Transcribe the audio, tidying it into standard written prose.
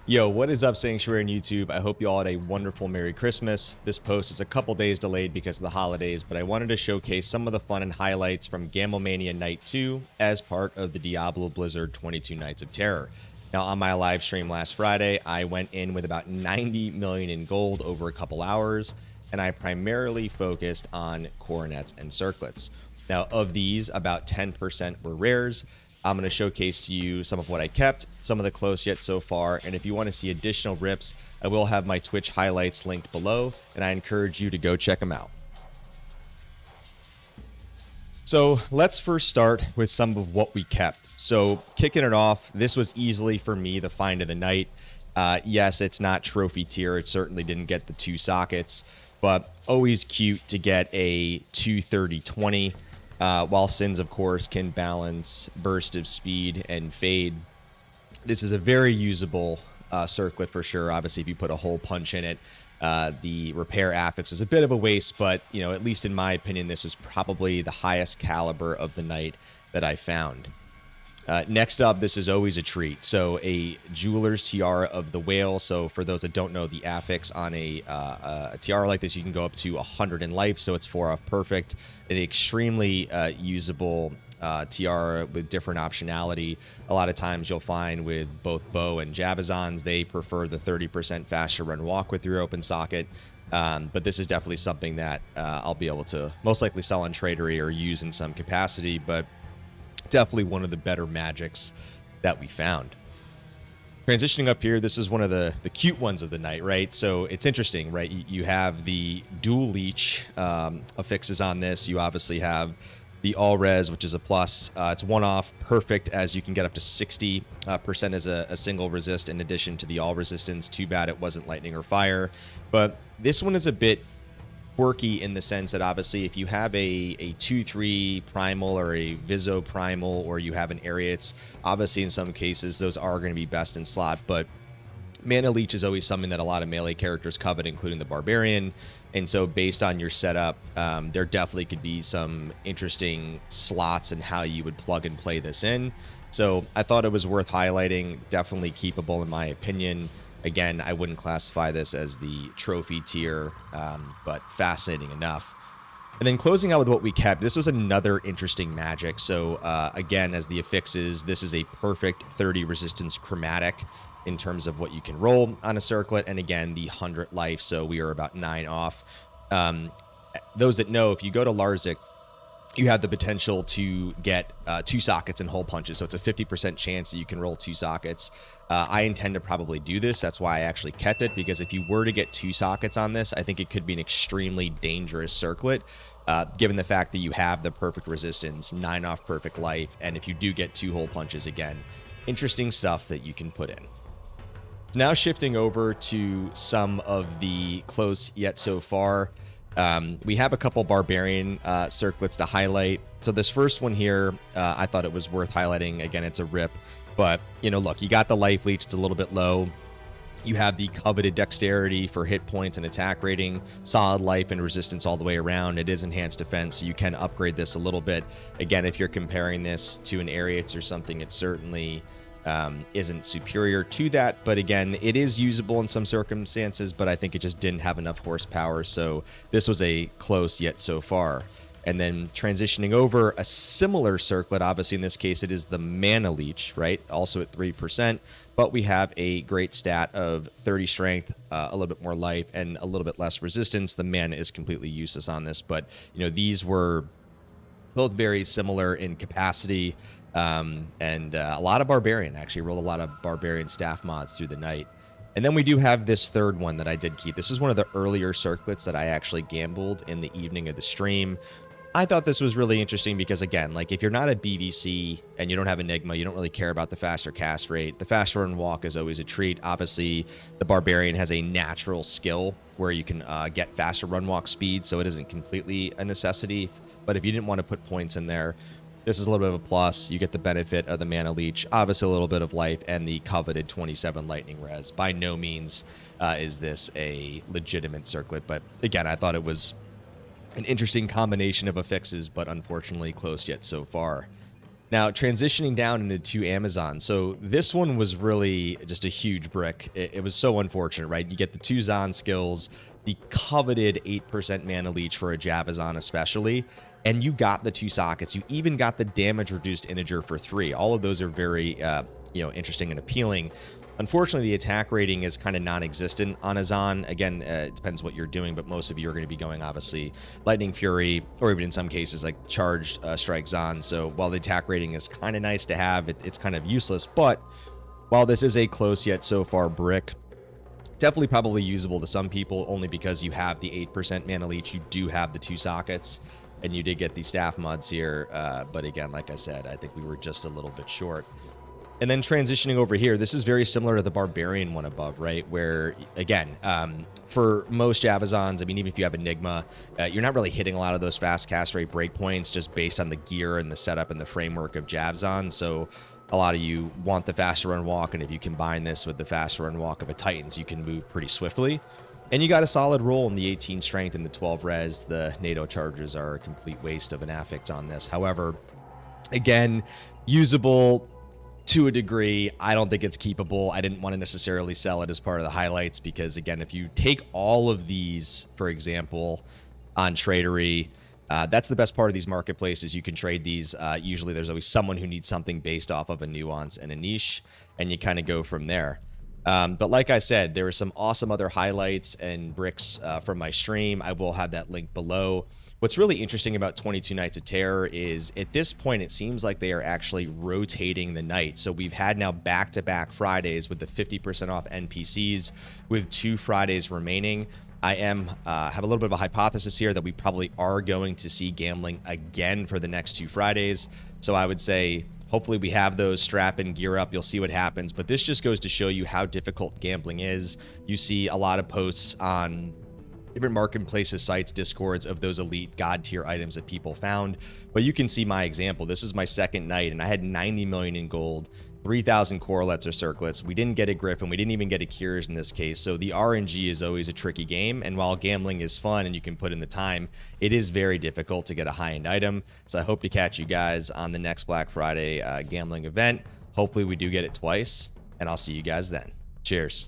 Yo, what is up, Sanctuary on YouTube? I hope you all had a wonderful Merry Christmas. This post is a couple days delayed because of the holidays, but I wanted to showcase some of the fun and highlights from Gamble Mania Night 2 as part of the Diablo Blizzard 22 Nights of Terror. Now, on my live stream last Friday, I went in with about 90 million in gold over a couple hours, and I primarily focused on Coronets and Circlets. Now, of these, about 10% were rares. I'm going to showcase to you some of what I kept, some of the close yet so far, and if you want to see additional rips, I will have my Twitch highlights linked below, and I encourage you to go check them out. So let's first start with some of what we kept. So kicking it off, this was easily for me the find of the night. Yes, it's not trophy tier. It certainly didn't get the 2 sockets, but always cute to get a 230-20. While Sins, of course, can balance burst of speed and fade. This is a very usable circlet for sure. Obviously, if you put a hole punch in it, the repair affix is a bit of a waste, but at least in my opinion, this was probably the highest caliber of the night that I found. Next up, this is always a treat. So a Jeweler's Tiara of the Whale. So for those that don't know, the affix on a tiara like this, you can go up to 100 in life. So it's 4 off perfect. An extremely usable tiara with different optionality. A lot of times you'll find with both bow and Jabazons, they prefer the 30% faster run walk with your open socket. But this is definitely something that I'll be able to most likely sell on Tradery or use in some capacity. But definitely one of the better magics that we found. Transitioning up here, this is one of the cute ones of the night, right? So it's interesting, right? You have the dual leech affixes on this. You obviously have the all res, which is a plus. It's 1 off perfect, as you can get up to 60% as a single resist in addition to the all resistance. Too bad it wasn't lightning or fire. But this one is a bit quirky in the sense that obviously if you have a 2-3 primal or a Viso primal, or you have an Ariats, obviously in some cases those are going to be best in slot, but Mana Leech is always something that a lot of melee characters covet, including the Barbarian. And so based on your setup, there definitely could be some interesting slots and how you would plug and play this in. So I thought it was worth highlighting. Definitely keepable in my opinion. Again, I wouldn't classify this as the trophy tier, but fascinating enough. And then closing out with what we kept, this was another interesting magic. So again, as the affixes, this is a perfect 30 resistance chromatic in terms of what you can roll on a circlet. And again, the 100 life, so we are about 9 off. Those that know, if you go to Larzik, you have the potential to get 2 sockets and hole punches. So it's a 50% chance that you can roll 2 sockets. I intend to probably do this. That's why I actually kept it, because if you were to get 2 sockets on this, I think it could be an extremely dangerous circlet, given the fact that you have the perfect resistance, 9 off perfect life, and if you do get 2 hole punches, again, interesting stuff that you can put in. Now shifting over to some of the close yet so far. We have a couple Barbarian circlets to highlight. So this first one here, I thought it was worth highlighting. Again, it's a rip, but look, you got the life leech. It's a little bit low. You have the coveted dexterity for hit points and attack rating, solid life and resistance all the way around. It is enhanced defense, so you can upgrade this a little bit. Again, if you're comparing this to an Ariats or something, it certainly isn't superior to that, but again, it is usable in some circumstances, but I think it just didn't have enough horsepower, so this was a close yet so far. And then transitioning over, a similar circlet, obviously in this case it is the Mana Leech, right, also at 3%, but we have a great stat of 30 strength, a little bit more life, and a little bit less resistance. The mana is completely useless on this, but these were both very similar in capacity. And a lot of Barbarian. Actually rolled a lot of Barbarian staff mods through the night. And then we do have this third one that I did keep. This is one of the earlier circlets that I actually gambled in the evening of the stream. I thought this was really interesting because, again, like if you're not a BVC and you don't have Enigma, you don't really care about the faster cast rate. The faster run walk is always a treat. Obviously, the Barbarian has a natural skill where you can get faster run walk speed, so it isn't completely a necessity. But if you didn't want to put points in there, this is a little bit of a plus. You get the benefit of the Mana Leech, obviously a little bit of life, and the coveted 27 lightning res. By no means is this a legitimate circlet, but again, I thought it was an interesting combination of affixes, but unfortunately close yet so far. Now, transitioning down into 2 Amazon. So this one was really just a huge brick. It was so unfortunate, right? You get the 2 Zon skills, the coveted 8% mana leech for a Javazon especially, and you got the 2 sockets. You even got the damage reduced integer for 3. All of those are very interesting and appealing. Unfortunately, the attack rating is kind of non-existent on a Zon. Again, it depends what you're doing, but most of you are going to be going, obviously, Lightning Fury, or even in some cases, like Charged Strike Zon. So while the attack rating is kind of nice to have, it's kind of useless. But while this is a close yet so far brick, definitely probably usable to some people, only because you have the 8% mana leech, you do have the 2 sockets, and you did get the staff mods here. But again, like I said, I think we were just a little bit short. And then transitioning over here, this is very similar to the Barbarian one above, right? Where, again, for most Javazons, I mean, even if you have Enigma, you're not really hitting a lot of those fast cast rate breakpoints just based on the gear and the setup and the framework of Javazon. So a lot of you want the faster run walk, and if you combine this with the faster run walk of a Titans, you can move pretty swiftly. And you got a solid roll in the 18 strength and the 12 res. The NATO charges are a complete waste of an affix on this. However, again, usable to a degree. I don't think it's keepable. I didn't want to necessarily sell it as part of the highlights because, again, if you take all of these, for example, on Tradery, that's the best part of these marketplaces. You can trade these. Usually there's always someone who needs something based off of a nuance and a niche, and you kind of go from there. But like I said, there are some awesome other highlights and bricks from my stream. I will have that link below. What's really interesting about 22 Nights of Terror is at this point, it seems like they are actually rotating the night. So we've had now back-to-back Fridays with the 50% off NPCs with 2 Fridays remaining. I have a little bit of a hypothesis here that we probably are going to see gambling again for the next 2 Fridays. So I would say hopefully we have those, strap and gear up. You'll see what happens. But this just goes to show you how difficult gambling is. You see a lot of posts on different marketplaces, sites, discords of those elite god tier items that people found. But you can see my example. This is my second night, and I had 90 million in gold, 3,000 Coronets Circlets. We didn't get a Griffin. We didn't even get a Cures in this case. So the RNG is always a tricky game. And while gambling is fun and you can put in the time, it is very difficult to get a high-end item. So I hope to catch you guys on the next Black Friday gambling event. Hopefully we do get it twice, and I'll see you guys then. Cheers.